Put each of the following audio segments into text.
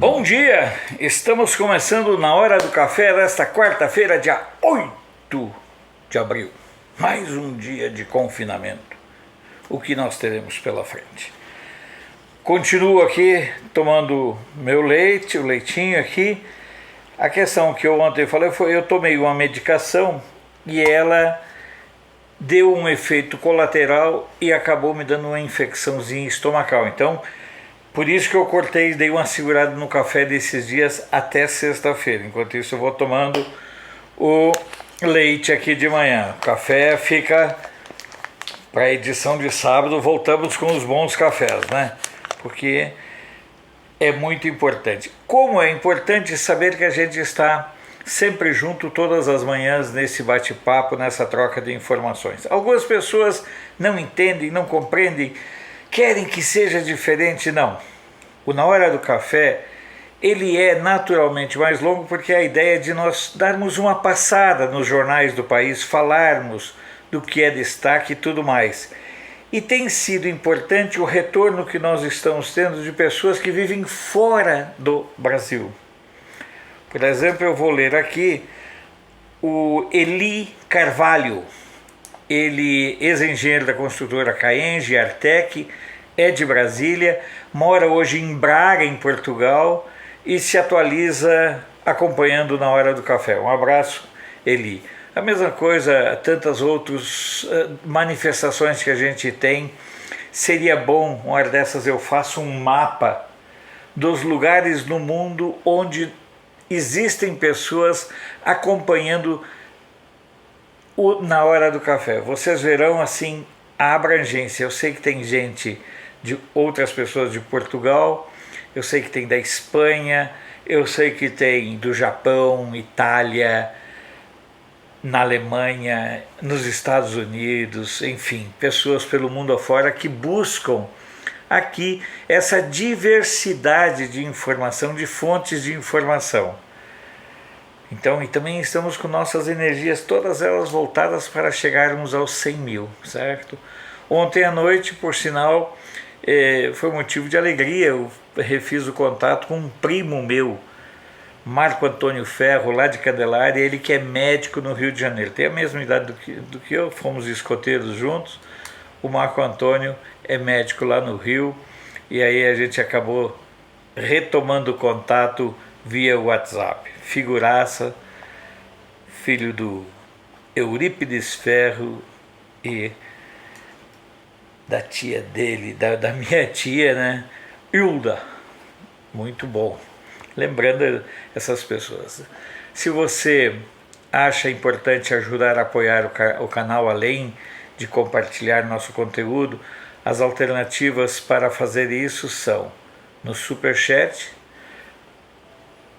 Bom dia! Estamos começando na Hora do Café desta quarta-feira, dia 8 de abril. Mais um dia de confinamento. O que nós teremos pela frente? Continuo aqui tomando meu leite, o leitinho aqui. A questão que eu ontem falei foi: eu tomei uma medicação e ela deu um efeito colateral e acabou me dando uma infecçãozinha estomacal. Então, por isso que eu cortei e dei uma segurada no café desses dias até sexta-feira. Enquanto isso eu vou tomando o leite aqui de manhã. O café fica para a edição de sábado, voltamos com os bons cafés, né? Porque é muito importante. Como é importante saber que a gente está sempre junto todas as manhãs nesse bate-papo, nessa troca de informações. Algumas pessoas não entendem, não compreendem, querem que seja diferente. Não. O Na Hora do Café, ele é naturalmente mais longo porque a ideia é de nós darmos uma passada nos jornais do país, falarmos do que é destaque e tudo mais. E tem sido importante o retorno que nós estamos tendo de pessoas que vivem fora do Brasil. Por exemplo, eu vou ler aqui o Eli Carvalho. Ele é ex-engenheiro da construtora Caenge, Artec, é de Brasília, mora hoje em Braga, em Portugal, e se atualiza acompanhando Na Hora do Café. Um abraço, Eli. A mesma coisa, tantas outras manifestações que a gente tem. Seria bom, uma hora dessas eu faço um mapa dos lugares no mundo onde existem pessoas acompanhando o Na Hora do Café. Vocês verão assim a abrangência. Eu sei que tem gente de outras pessoas de Portugal, eu sei que tem da Espanha, eu sei que tem do Japão, Itália, na Alemanha, nos Estados Unidos, enfim, pessoas pelo mundo afora que buscam aqui essa diversidade de informação, de fontes de informação. Então, e também estamos com nossas energias, todas elas voltadas para chegarmos aos 100 mil, certo? Ontem à noite, por sinal, foi motivo de alegria, eu refiz o contato com um primo meu, Marco Antônio Ferro, lá de Candelária, ele que é médico no Rio de Janeiro, tem a mesma idade do que eu, fomos escoteiros juntos. O Marco Antônio é médico lá no Rio, e aí a gente acabou retomando o contato via WhatsApp. Figuraça, filho do Eurípides Ferro e da tia dele, da minha tia, né, Hilda. Muito bom. Lembrando essas pessoas. Se você acha importante ajudar a apoiar o canal, além de compartilhar nosso conteúdo, as alternativas para fazer isso são no Superchat,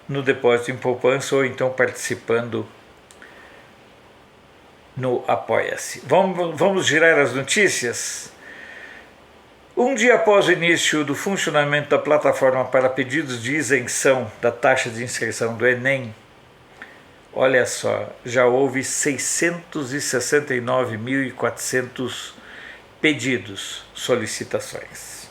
no depósito em poupança ou então participando no Apoia-se. Vamos girar as notícias? Um dia após o início do funcionamento da plataforma para pedidos de isenção da taxa de inscrição do Enem, olha só, já houve 669.400 pedidos, solicitações.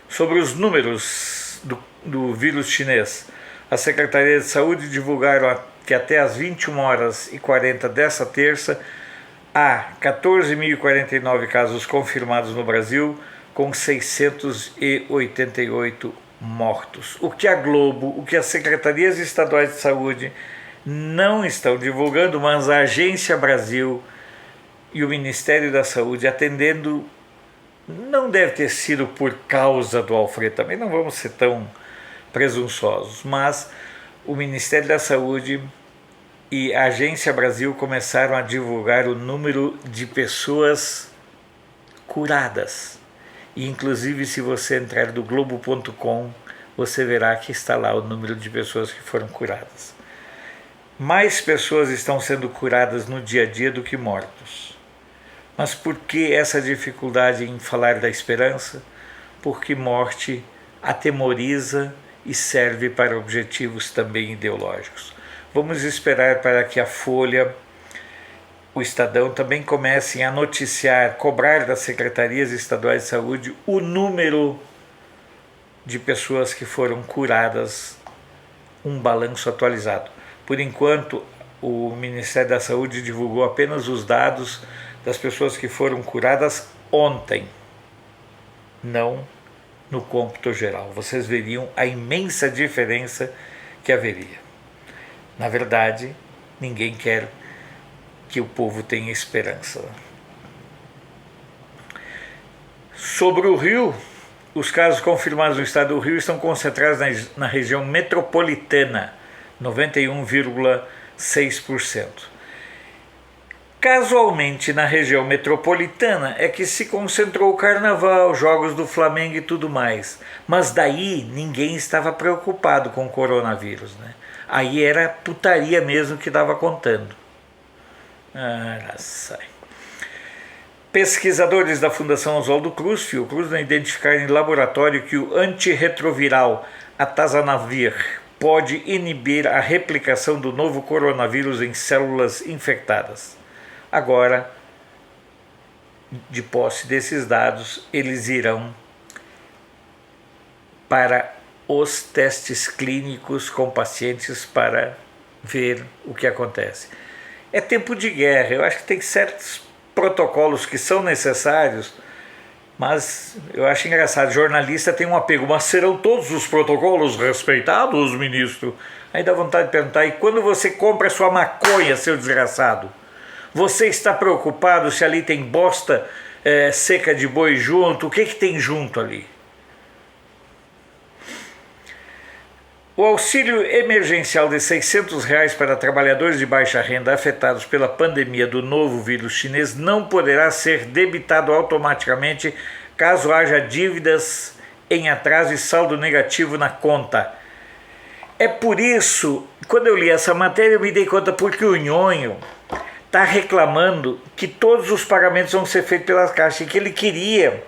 Sobre os números do vírus chinês, a Secretaria de Saúde divulgaram que até às 21h40 desta terça, há 14.049 casos confirmados no Brasil, com 688 mortos. O que a Globo, o que as secretarias estaduais de saúde não estão divulgando, mas a Agência Brasil e o Ministério da Saúde atendendo, não deve ter sido por causa do Alfredo, também não vamos ser tão presunçosos, mas o Ministério da Saúde e a Agência Brasil começaram a divulgar o número de pessoas curadas. E inclusive, se você entrar do globo.com, você verá que está lá o número de pessoas que foram curadas. Mais pessoas estão sendo curadas no dia a dia do que mortos. Mas por que essa dificuldade em falar da esperança? Porque morte atemoriza e serve para objetivos também ideológicos. Vamos esperar para que a Folha, o Estadão também comecem a noticiar, cobrar das secretarias estaduais de saúde o número de pessoas que foram curadas, um balanço atualizado. Por enquanto, o Ministério da Saúde divulgou apenas os dados das pessoas que foram curadas ontem, não no cômputo geral. Vocês veriam a imensa diferença que haveria. Na verdade, ninguém quer que o povo tenha esperança. Sobre o Rio, os casos confirmados no estado do Rio estão concentrados na região metropolitana, 91,6%. Casualmente, na região metropolitana é que se concentrou o carnaval, jogos do Flamengo e tudo mais. Mas daí ninguém estava preocupado com o coronavírus, né? Aí era putaria mesmo que estava contando. Sai. Pesquisadores da Fundação Oswaldo Cruz, Fiocruz, identificaram em laboratório que o antirretroviral atazanavir pode inibir a replicação do novo coronavírus em células infectadas. Agora, de posse desses dados, eles irão para os testes clínicos com pacientes para ver o que acontece. É tempo de guerra, eu acho que tem certos protocolos que são necessários, mas eu acho engraçado, jornalista tem um apego, mas serão todos os protocolos respeitados, ministro? Aí dá vontade de perguntar, e quando você compra sua maconha, seu desgraçado? Você está preocupado se ali tem bosta seca de boi junto? O que tem junto ali? O auxílio emergencial de R$ 600 para trabalhadores de baixa renda afetados pela pandemia do novo vírus chinês não poderá ser debitado automaticamente caso haja dívidas em atraso e saldo negativo na conta. É por isso, quando eu li essa matéria, eu me dei conta porque o Nhonho está reclamando que todos os pagamentos vão ser feitos pelas caixas e que ele queria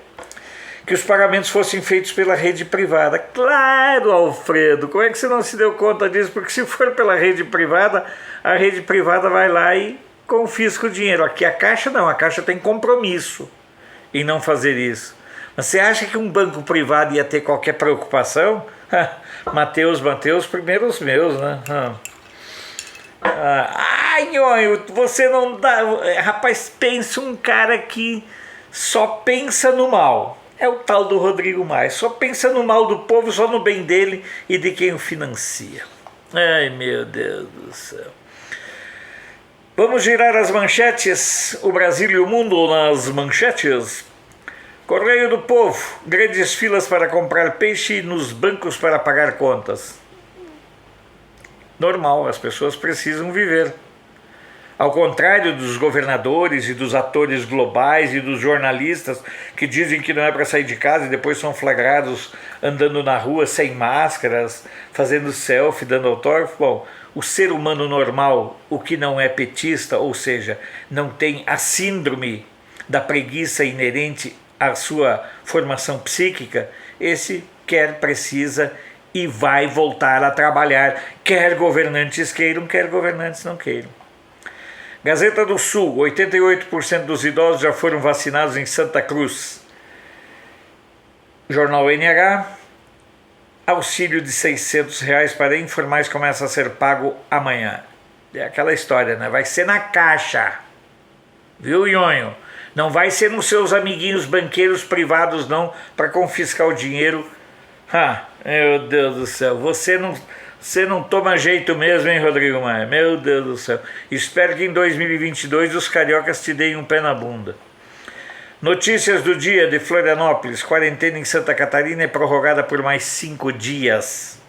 que os pagamentos fossem feitos pela rede privada. Claro, Alfredo, como é que você não se deu conta disso? Porque se for pela rede privada, a rede privada vai lá e confisca o dinheiro. Aqui a Caixa não, a Caixa tem compromisso em não fazer isso. Mas você acha que um banco privado ia ter qualquer preocupação? Mateus, primeiro os meus, né? Ai, você não dá... Rapaz, pensa um cara que só pensa no mal. É o tal do Rodrigo Maia, só pensa no mal do povo, só no bem dele e de quem o financia. Ai, meu Deus do céu. Vamos girar as manchetes, o Brasil e o mundo nas manchetes. Correio do Povo, grandes filas para comprar peixe nos bancos para pagar contas. Normal, as pessoas precisam viver. Ao contrário dos governadores e dos atores globais e dos jornalistas que dizem que não é para sair de casa e depois são flagrados andando na rua sem máscaras, fazendo selfie, dando autógrafo. Bom, o ser humano normal, o que não é petista, ou seja, não tem a síndrome da preguiça inerente à sua formação psíquica, esse precisa e vai voltar a trabalhar, quer governantes queiram, quer governantes não queiram. Gazeta do Sul, 88% dos idosos já foram vacinados em Santa Cruz. Jornal NH, auxílio de R$ 600 para informais começa a ser pago amanhã. É aquela história, né? Vai ser na Caixa, viu, Nhonho? Não vai ser nos seus amiguinhos banqueiros privados, não, para confiscar o dinheiro. Meu Deus do céu, você não toma jeito mesmo, hein, Rodrigo Maia? Meu Deus do céu. Espero que em 2022 os cariocas te deem um pé na bunda. Notícias do dia de Florianópolis. Quarentena em Santa Catarina é prorrogada por mais 5 dias.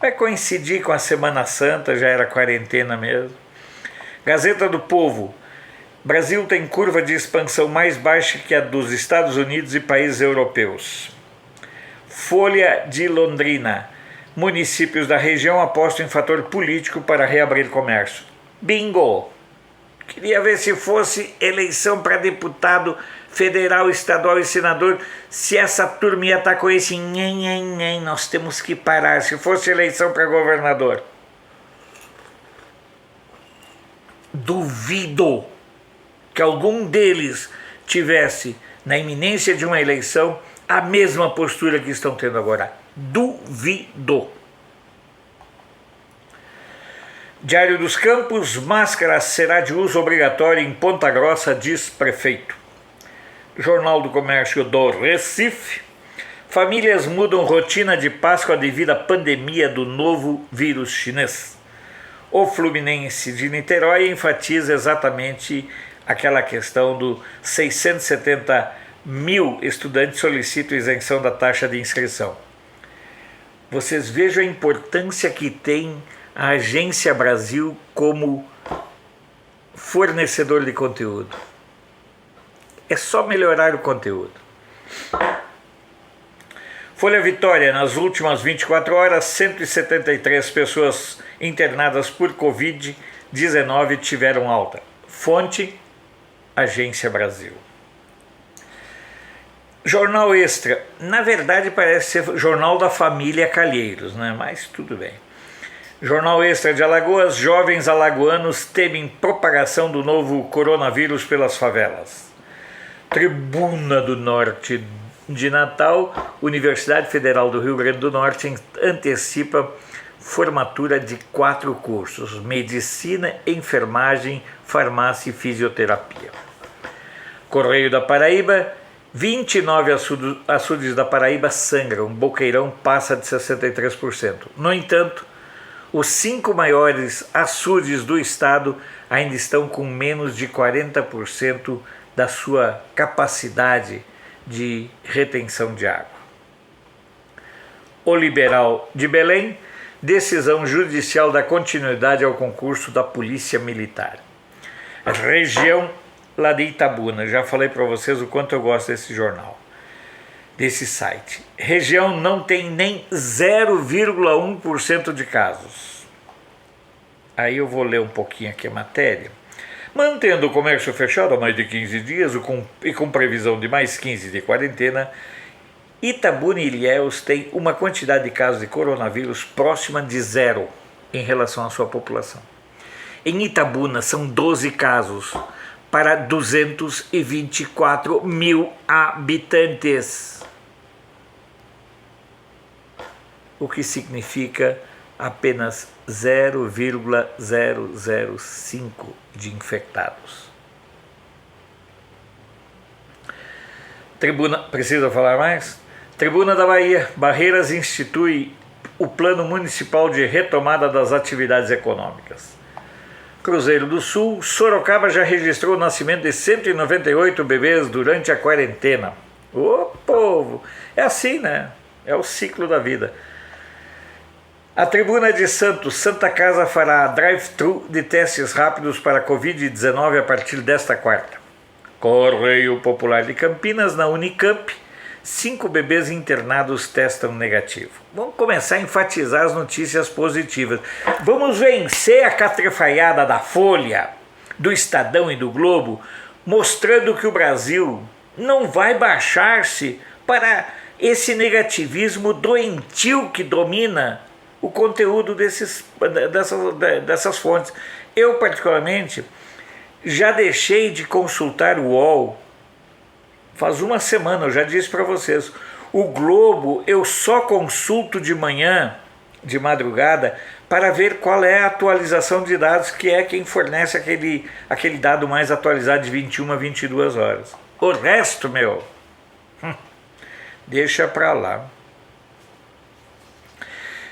Vai coincidir com a Semana Santa, já era quarentena mesmo. Gazeta do Povo. Brasil tem curva de expansão mais baixa que a dos Estados Unidos e países europeus. Folha de Londrina. Municípios da região apostam em fator político para reabrir comércio. Bingo! Queria ver se fosse eleição para deputado federal, estadual e senador, se essa turma ia estar com esse nós temos que parar. Se fosse eleição para governador. Duvido que algum deles tivesse, na iminência de uma eleição, a mesma postura que estão tendo agora. Duvido. Diário dos Campos, máscara será de uso obrigatório em Ponta Grossa, diz prefeito. Jornal do Comércio do Recife, famílias mudam rotina de Páscoa devido à pandemia do novo vírus chinês. O Fluminense de Niterói enfatiza exatamente aquela questão do 670 mil estudantes solicitam isenção da taxa de inscrição. Vocês vejam a importância que tem a Agência Brasil como fornecedor de conteúdo. É só melhorar o conteúdo. Folha Vitória, nas últimas 24 horas, 173 pessoas internadas por Covid-19 tiveram alta. Fonte, Agência Brasil. Jornal Extra, na verdade parece ser jornal da família Calheiros, né? Mas tudo bem. Jornal Extra de Alagoas, jovens alagoanos temem propagação do novo coronavírus pelas favelas. Tribuna do Norte de Natal, Universidade Federal do Rio Grande do Norte antecipa formatura de 4 cursos: medicina, enfermagem, farmácia e fisioterapia. Correio da Paraíba, 29 açudes da Paraíba sangram, Boqueirão passa de 63%. No entanto, os 5 maiores açudes do estado ainda estão com menos de 40% da sua capacidade de retenção de água. O Liberal de Belém, decisão judicial dá continuidade ao concurso da Polícia Militar. A região lá de Itabuna, já falei para vocês o quanto eu gosto desse jornal, desse site. Região não tem nem 0,1% de casos. Aí eu vou ler um pouquinho aqui a matéria. Mantendo o comércio fechado há mais de 15 dias e com previsão de mais 15 de quarentena, Itabuna e Ilhéus têm uma quantidade de casos de coronavírus próxima de zero em relação à sua população. Em Itabuna são 12 casos para 224 mil habitantes, o que significa apenas 0,005 de infectados. Tribuna, precisa falar mais? Tribuna da Bahia, Barreiras institui o Plano Municipal de Retomada das Atividades Econômicas. Cruzeiro do Sul, Sorocaba já registrou o nascimento de 198 bebês durante a quarentena. Ô povo, é assim, né? É o ciclo da vida. A Tribuna de Santos, Santa Casa fará drive-thru de testes rápidos para Covid-19 a partir desta quarta. Correio Popular de Campinas, na Unicamp, 5 bebês internados testam negativo. Vamos começar a enfatizar as notícias positivas. Vamos vencer a catrefaiada da Folha, do Estadão e do Globo, mostrando que o Brasil não vai baixar-se para esse negativismo doentio que domina o conteúdo dessas fontes. Eu, particularmente, já deixei de consultar o UOL faz uma semana, eu já disse para vocês. O Globo eu só consulto de manhã, de madrugada, para ver qual é a atualização de dados, que é quem fornece aquele dado mais atualizado de 21 a 22 horas. O resto, deixa para lá.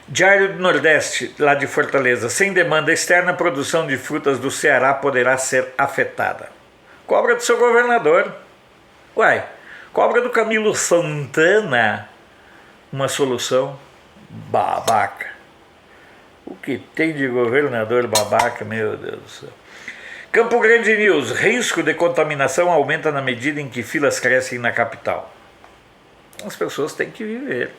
Diário do Nordeste, lá de Fortaleza, sem demanda externa, a produção de frutas do Ceará poderá ser afetada. Cobra do seu governador. Uai, cobra do Camilo Santana uma solução. Babaca. O que tem de governador babaca, meu Deus do céu. Campo Grande News, risco de contaminação aumenta na medida em que filas crescem na capital. As pessoas têm que viver.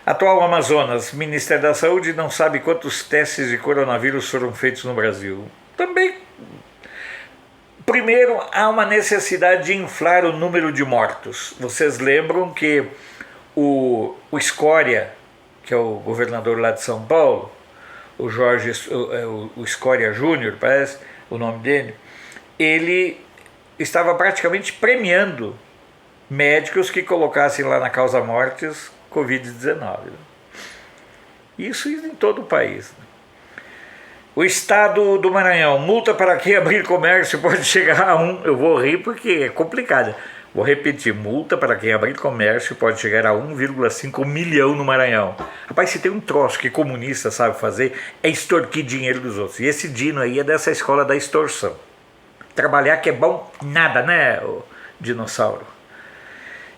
Atual Amazonas, Ministério da Saúde não sabe quantos testes de coronavírus foram feitos no Brasil. Também, primeiro, há uma necessidade de inflar o número de mortos. Vocês lembram que o Scória, que é o governador lá de São Paulo, o Scória Júnior, parece o nome dele, ele estava praticamente premiando médicos que colocassem lá na causa mortes Covid-19. Isso em todo o país. O estado do Maranhão, multa para quem abrir comércio pode chegar a eu vou rir porque é complicado. Vou repetir, multa para quem abrir comércio pode chegar a 1,5 milhão no Maranhão. Rapaz, se tem um troço que comunista sabe fazer, é extorquir dinheiro dos outros. E esse Dino aí é dessa escola da extorsão. Trabalhar que é bom nada, né, o dinossauro?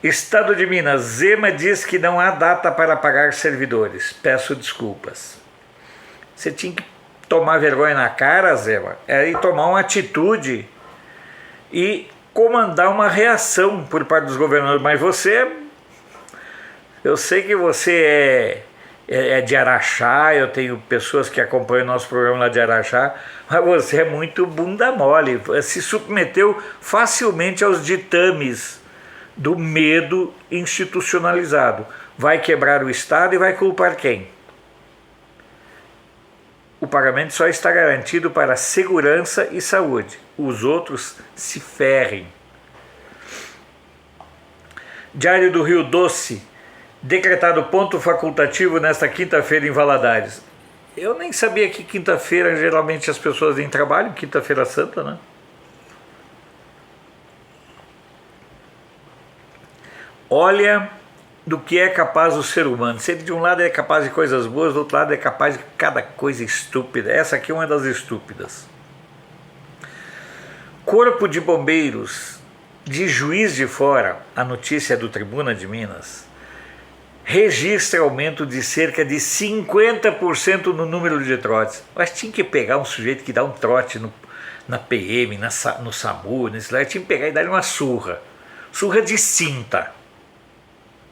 Estado de Minas, Zema diz que não há data para pagar servidores. Peço desculpas. Você tinha que tomar vergonha na cara, Zema, e tomar uma atitude e comandar uma reação por parte dos governadores. Mas eu sei que você é de Araxá, eu tenho pessoas que acompanham o nosso programa lá de Araxá, mas você é muito bunda mole, se submeteu facilmente aos ditames do medo institucionalizado. Vai quebrar o Estado e vai culpar quem? O pagamento só está garantido para segurança e saúde. Os outros se ferrem. Diário do Rio Doce. Decretado ponto facultativo nesta quinta-feira em Valadares. Eu nem sabia que quinta-feira geralmente as pessoas em trabalho, quinta-feira santa, né? Olha do que é capaz o ser humano. Se ele de um lado é capaz de coisas boas, do outro lado é capaz de cada coisa estúpida. Essa aqui é uma das estúpidas. Corpo de Bombeiros de Juiz de Fora, a notícia é do Tribuna de Minas, registra aumento de cerca de 50% no número de trotes. Mas tinha que pegar um sujeito que dá um trote na PM, no SAMU, nesse lá, tinha que pegar e dar uma surra. Surra de cinta.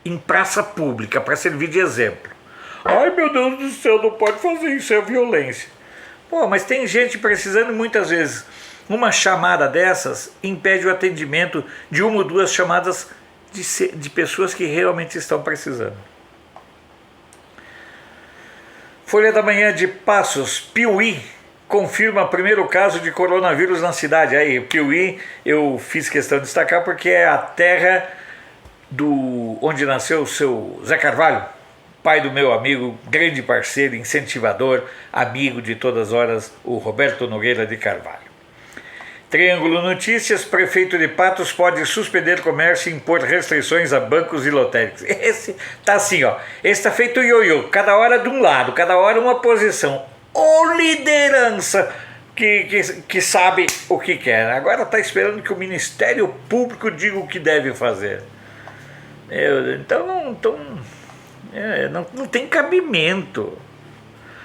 Em praça pública, para servir de exemplo. Ai, meu Deus do céu, não pode fazer isso, é violência. Pô, mas tem gente precisando muitas vezes. Uma chamada dessas impede o atendimento de uma ou duas chamadas de pessoas que realmente estão precisando. Folha da Manhã de Passos, Piuí confirma o primeiro caso de coronavírus na cidade. Aí, Piuí, eu fiz questão de destacar porque é a terra onde nasceu o seu Zé Carvalho, pai do meu amigo, grande parceiro, incentivador, amigo de todas as horas, o Roberto Nogueira de Carvalho. Triângulo Notícias, prefeito de Patos pode suspender comércio e impor restrições a bancos e lotéricos. Esse tá assim, ó, esse tá feito ioiô, cada hora de um lado, cada hora uma posição. Ô liderança que sabe o que quer. Agora tá esperando que o Ministério Público diga o que deve fazer. Então não tem cabimento.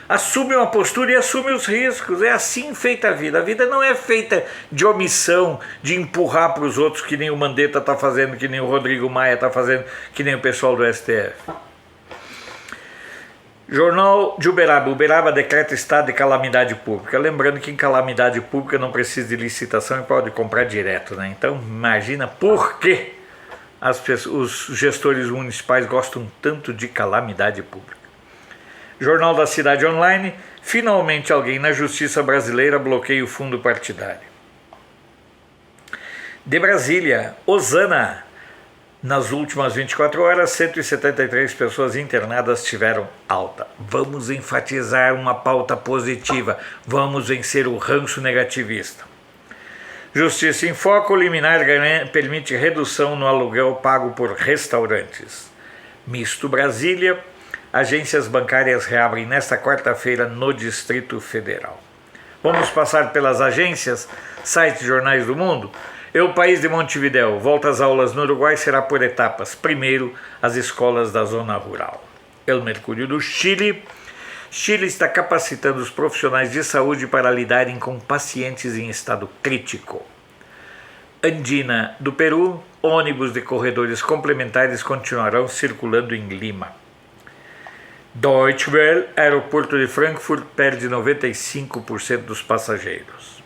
Assume uma postura e assume os riscos. É assim feita a vida. A vida não é feita de omissão, de empurrar para os outros, que nem o Mandetta está fazendo, que nem o Rodrigo Maia está fazendo, que nem o pessoal do STF. Jornal de Uberaba. Uberaba decreta estado de calamidade pública. Lembrando que em calamidade pública não precisa de licitação e pode comprar direto, né? Então imagina por que os gestores municipais gostam tanto de calamidade pública. Jornal da Cidade Online. Finalmente alguém na justiça brasileira bloqueia o fundo partidário. De Brasília, Osana. Nas últimas 24 horas, 173 pessoas internadas tiveram alta. Vamos enfatizar uma pauta positiva. Vamos vencer o ranço negativista. Justiça em Foco, liminar permite redução no aluguel pago por restaurantes. Misto Brasília, agências bancárias reabrem nesta quarta-feira no Distrito Federal. Vamos passar pelas agências, sites Jornais do Mundo. O País de Montevidéu, volta às aulas no Uruguai será por etapas. Primeiro, as escolas da zona rural. El Mercúrio do Chile. Chile está capacitando os profissionais de saúde para lidarem com pacientes em estado crítico. Andina do Peru, ônibus de corredores complementares continuarão circulando em Lima. Deutsche Welle, aeroporto de Frankfurt perde 95% dos passageiros.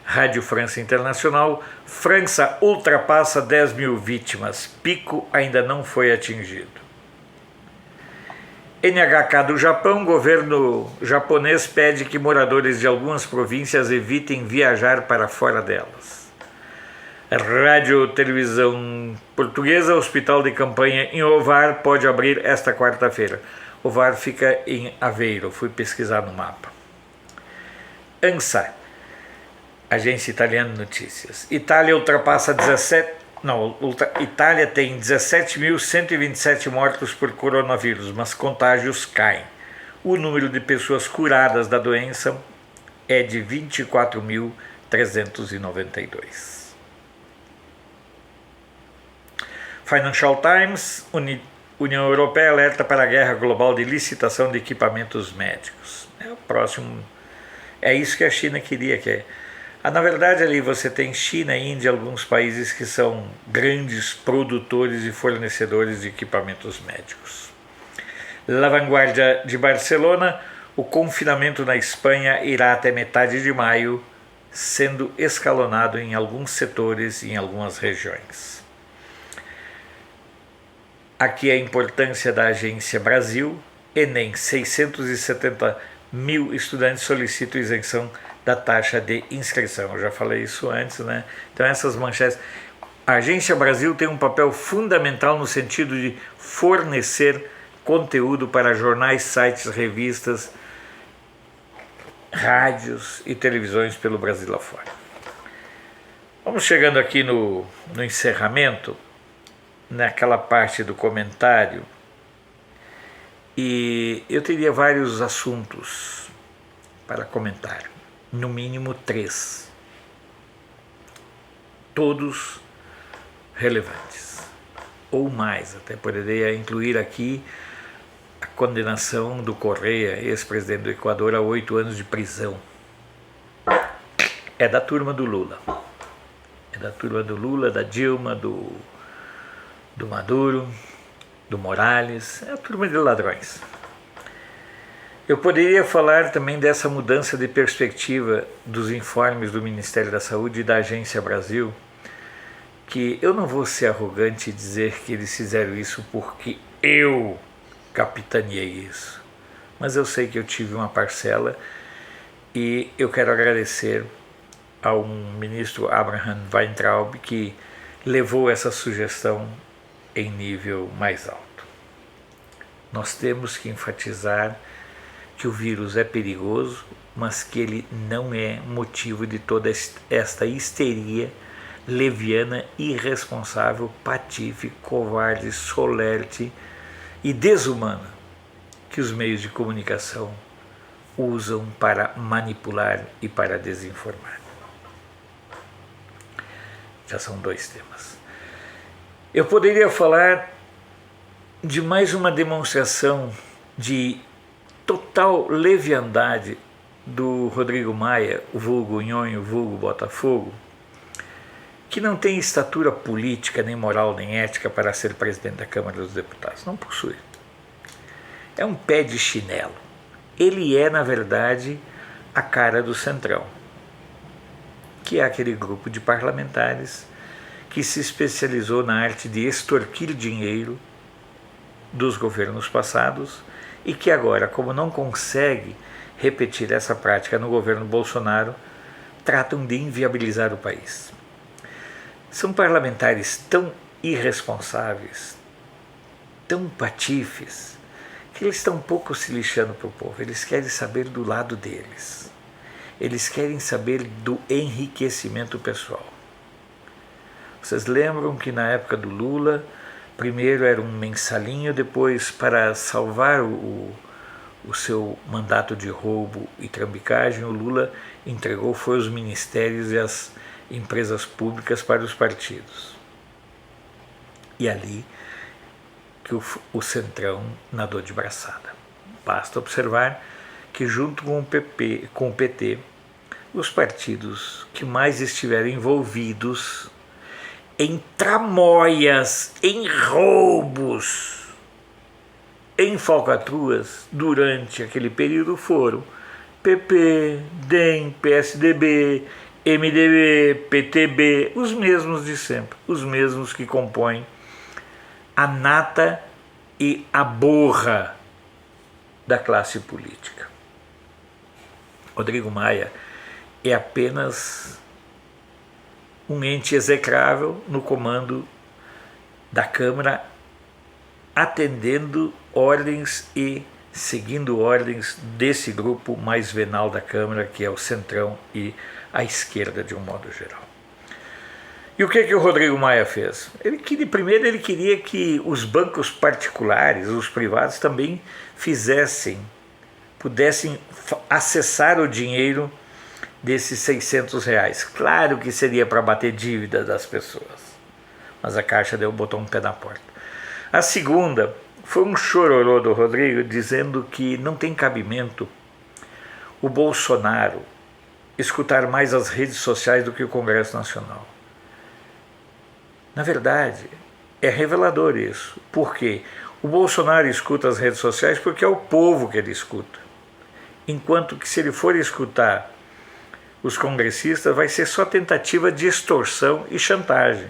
Rádio França Internacional, França ultrapassa 10 mil vítimas, pico ainda não foi atingido. NHK do Japão, governo japonês pede que moradores de algumas províncias evitem viajar para fora delas. Rádio Televisão Portuguesa, Hospital de Campanha em Ovar pode abrir esta quarta-feira. Ovar fica em Aveiro, fui pesquisar no mapa. ANSA, Agência Italiana de Notícias. Itália ultrapassa 17... Não, Itália tem 17.127 mortos por coronavírus, mas contágios caem. O número de pessoas curadas da doença é de 24.392. Financial Times, União Europeia alerta para a guerra global de licitação de equipamentos médicos. É o próximo. É isso que a China queria, na verdade, ali você tem China e Índia, alguns países que são grandes produtores e fornecedores de equipamentos médicos. La Vanguardia de Barcelona, o confinamento na Espanha irá até metade de maio, sendo escalonado em alguns setores e em algumas regiões. Aqui a importância da Agência Brasil, Enem, 670 mil estudantes solicitam isenção da taxa de inscrição. Eu já falei isso antes, né? Então essas manchetes. A Agência Brasil tem um papel fundamental no sentido de fornecer conteúdo para jornais, sites, revistas, rádios e televisões pelo Brasil afora. Vamos chegando aqui no encerramento, naquela parte do comentário, e eu teria vários assuntos para comentar, no mínimo 3, todos relevantes, ou mais, até poderia incluir aqui a condenação do Correa, ex-presidente do Equador, a 8 anos de prisão. É da turma do Lula, da Dilma, do Maduro, do Morales, é a turma de ladrões. Eu poderia falar também dessa mudança de perspectiva dos informes do Ministério da Saúde e da Agência Brasil, que eu não vou ser arrogante e dizer que eles fizeram isso porque eu capitaneei isso, mas eu sei que eu tive uma parcela e eu quero agradecer ao ministro Abraham Weintraub que levou essa sugestão em nível mais alto. Nós temos que enfatizar que o vírus é perigoso, mas que ele não é motivo de toda esta histeria leviana, irresponsável, patife, covarde, solerte e desumana que os meios de comunicação usam para manipular e para desinformar. Já são 2 temas. Eu poderia falar de mais uma demonstração de total leviandade do Rodrigo Maia, o vulgo Nhonho, o vulgo Botafogo, que não tem estatura política, nem moral, nem ética para ser presidente da Câmara dos Deputados. Não possui. É um pé de chinelo. Ele é, na verdade, a cara do Centrão, que é aquele grupo de parlamentares que se especializou na arte de extorquir dinheiro dos governos passados e que agora, como não consegue repetir essa prática no governo Bolsonaro, tratam de inviabilizar o país. São parlamentares tão irresponsáveis, tão patifes, que eles estão um pouco se lixando para o povo. Eles querem saber do lado deles. Eles querem saber do enriquecimento pessoal. Vocês lembram que na época do Lula, primeiro era um mensalinho, depois, para salvar o seu mandato de roubo e trambicagem, o Lula entregou foi os ministérios e as empresas públicas para os partidos. E ali que o Centrão nadou de braçada. Basta observar que junto com o PT, os partidos que mais estiveram envolvidos em tramóias, em roubos, em falcatruas durante aquele período foram PP, DEM, PSDB, MDB, PTB, os mesmos de sempre, os mesmos que compõem a nata e a borra da classe política. Rodrigo Maia é apenas um ente execrável no comando da Câmara, atendendo ordens e seguindo ordens desse grupo mais venal da Câmara, que é o Centrão e a esquerda de um modo geral. E o que o Rodrigo Maia fez? Primeiro ele queria que os bancos particulares, os privados, também pudessem acessar o dinheiro desses R$600. Claro que seria para bater dívida das pessoas, mas a Caixa botou um pé na porta. A segunda foi um chororô do Rodrigo dizendo que não tem cabimento o Bolsonaro escutar mais as redes sociais do que o Congresso Nacional. Na verdade, é revelador isso. Por quê? O Bolsonaro escuta as redes sociais porque é o povo que ele escuta. Enquanto que se ele for escutar os congressistas, vai ser só tentativa de extorsão e chantagem.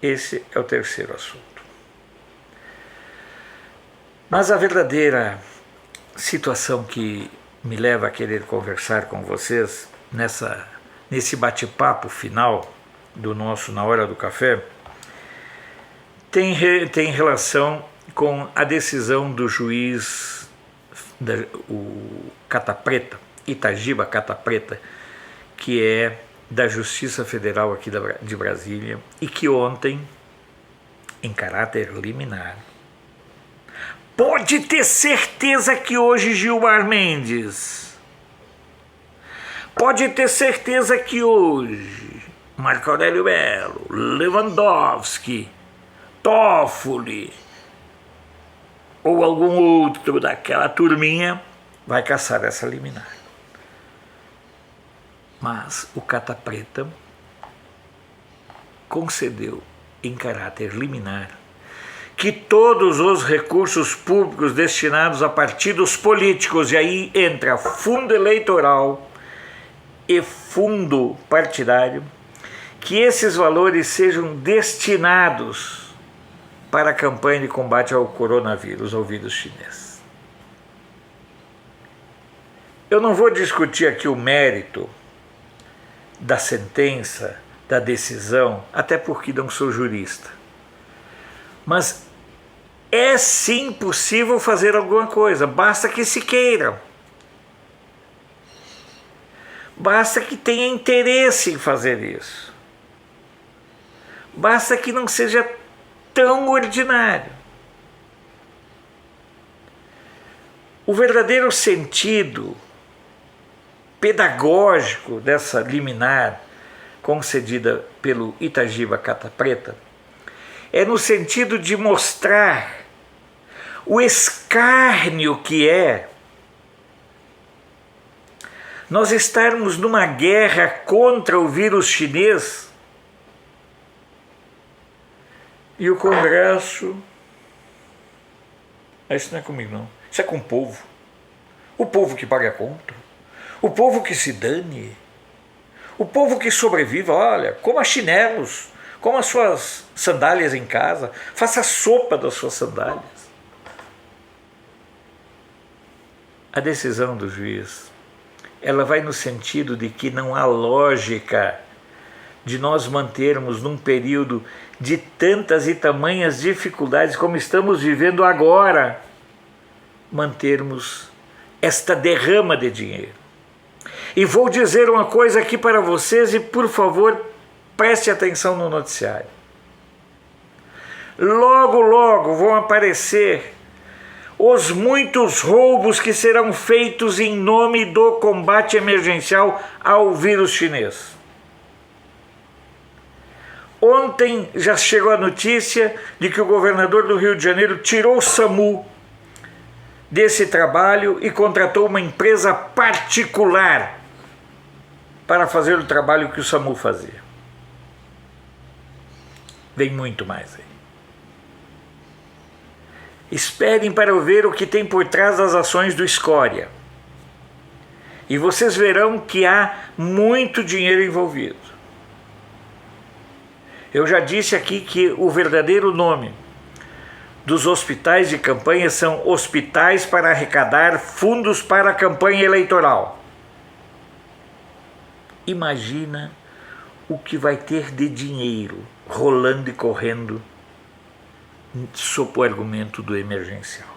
Esse é o terceiro assunto. Mas a verdadeira situação que me leva a querer conversar com vocês nesse bate-papo final do nosso Na Hora do Café tem relação com a decisão do juiz o Cata Preta, Itagiba Cata Preta, que é da Justiça Federal aqui de Brasília, e que ontem, em caráter liminar, pode ter certeza que hoje Gilmar Mendes, pode ter certeza que hoje Marco Aurélio Mello, Lewandowski, Toffoli ou algum outro daquela turminha vai caçar essa liminar. Mas o Cata Preta concedeu em caráter liminar que todos os recursos públicos destinados a partidos políticos, e aí entra fundo eleitoral e fundo partidário, que esses valores sejam destinados para a campanha de combate ao coronavírus, ao vírus chinês. Eu não vou discutir aqui o mérito da sentença, da decisão, até porque não sou jurista. Mas é sim possível fazer alguma coisa, basta que se queira. Basta que tenha interesse em fazer isso. Basta que não seja tão ordinário. O verdadeiro sentido pedagógico dessa liminar concedida pelo Itagiba Cata Preta é no sentido de mostrar o escárnio que é nós estarmos numa guerra contra o vírus chinês e o Congresso... Isso não é comigo não, isso é com o povo que paga a conta, o povo que se dane, o povo que sobreviva. Olha, coma chinelos, coma as suas sandálias em casa, faça sopa das suas sandálias. A decisão do juiz, ela vai no sentido de que não há lógica de nós mantermos num período de tantas e tamanhas dificuldades como estamos vivendo agora, mantermos esta derrama de dinheiro. E vou dizer uma coisa aqui para vocês e, por favor, preste atenção no noticiário. Logo, logo vão aparecer os muitos roubos que serão feitos em nome do combate emergencial ao vírus chinês. Ontem já chegou a notícia de que o governador do Rio de Janeiro tirou o SAMU desse trabalho e contratou uma empresa particular para fazer o trabalho que o SAMU fazia. Vem muito mais aí. Esperem para ver o que tem por trás das ações do Escória. E vocês verão que há muito dinheiro envolvido. Eu já disse aqui que o verdadeiro nome dos hospitais de campanha são hospitais para arrecadar fundos para a campanha eleitoral. Imagina o que vai ter de dinheiro rolando e correndo sob o argumento do emergencial.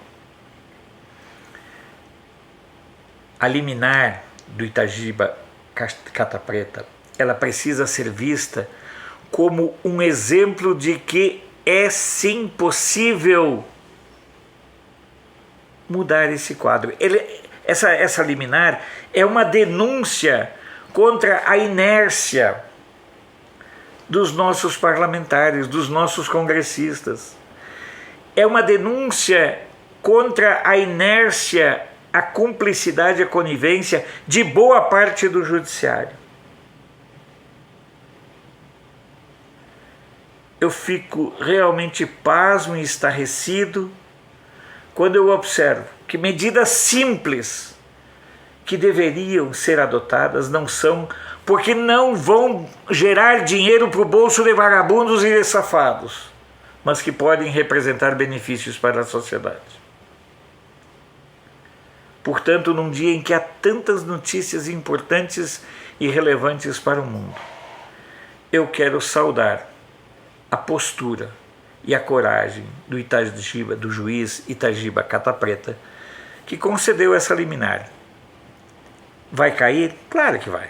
A liminar do Itagiba Cata Preta, ela precisa ser vista como um exemplo de que é sim possível mudar esse quadro. Essa liminar é uma denúncia contra a inércia dos nossos parlamentares, dos nossos congressistas. É uma denúncia contra a inércia, a cumplicidade e a conivência de boa parte do judiciário. Eu fico realmente pasmo e estarrecido quando eu observo que medidas simples que deveriam ser adotadas não são, porque não vão gerar dinheiro para o bolso de vagabundos e de safados, mas que podem representar benefícios para a sociedade. Portanto, num dia em que há tantas notícias importantes e relevantes para o mundo, eu quero saudar a postura e a coragem do juiz Itagiba Cata Preta, que concedeu essa liminar. Vai cair? Claro que vai.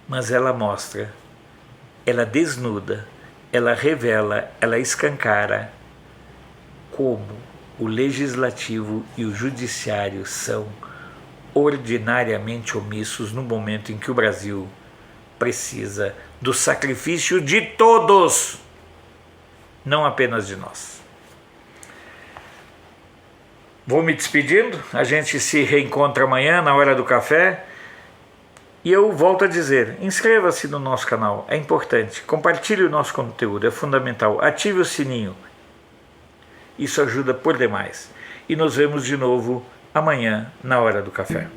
Mas ela mostra, ela desnuda, ela revela, ela escancara como o legislativo e o judiciário são ordinariamente omissos no momento em que o Brasil precisa do sacrifício de todos, não apenas de nós. Vou me despedindo, a gente se reencontra amanhã na hora do café. E eu volto a dizer, inscreva-se no nosso canal, é importante, compartilhe o nosso conteúdo, é fundamental, ative o sininho, isso ajuda por demais. E nos vemos de novo amanhã na hora do café.